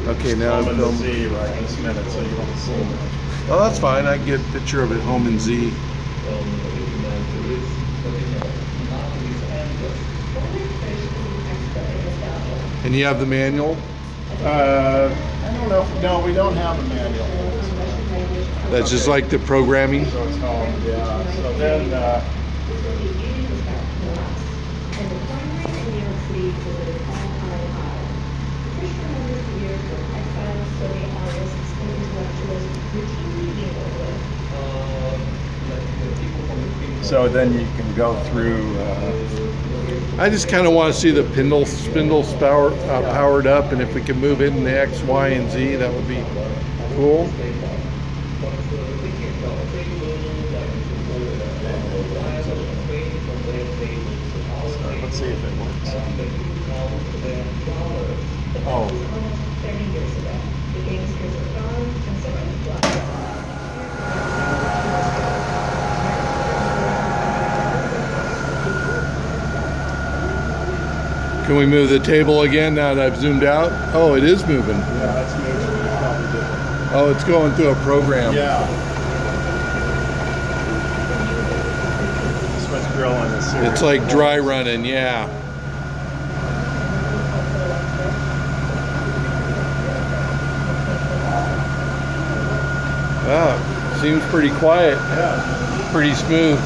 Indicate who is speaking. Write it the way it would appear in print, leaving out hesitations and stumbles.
Speaker 1: Okay, now I'm
Speaker 2: filming the Z right this minute, so you won't see it.
Speaker 1: Oh, that's fine. I can get a picture of it home in Z. And you have the manual?
Speaker 2: I don't know. No, we don't have a manual.
Speaker 1: That's just like the programming?
Speaker 2: So it's home, yeah. So then, so then you can go through.
Speaker 1: I just kind of want to see the spindles powered up, and if we can move it in the X, Y, and Z, that would be cool.
Speaker 2: Let's see if it works. Oh.
Speaker 1: Can we move the table again now that I've zoomed out? Oh, it is moving.
Speaker 2: Yeah, it's moving. It's probably different.
Speaker 1: Oh, it's going through a program.
Speaker 2: Yeah. This one's drilling a series.
Speaker 1: It's like dry running, yeah. Wow, seems pretty quiet.
Speaker 2: Yeah.
Speaker 1: Pretty smooth.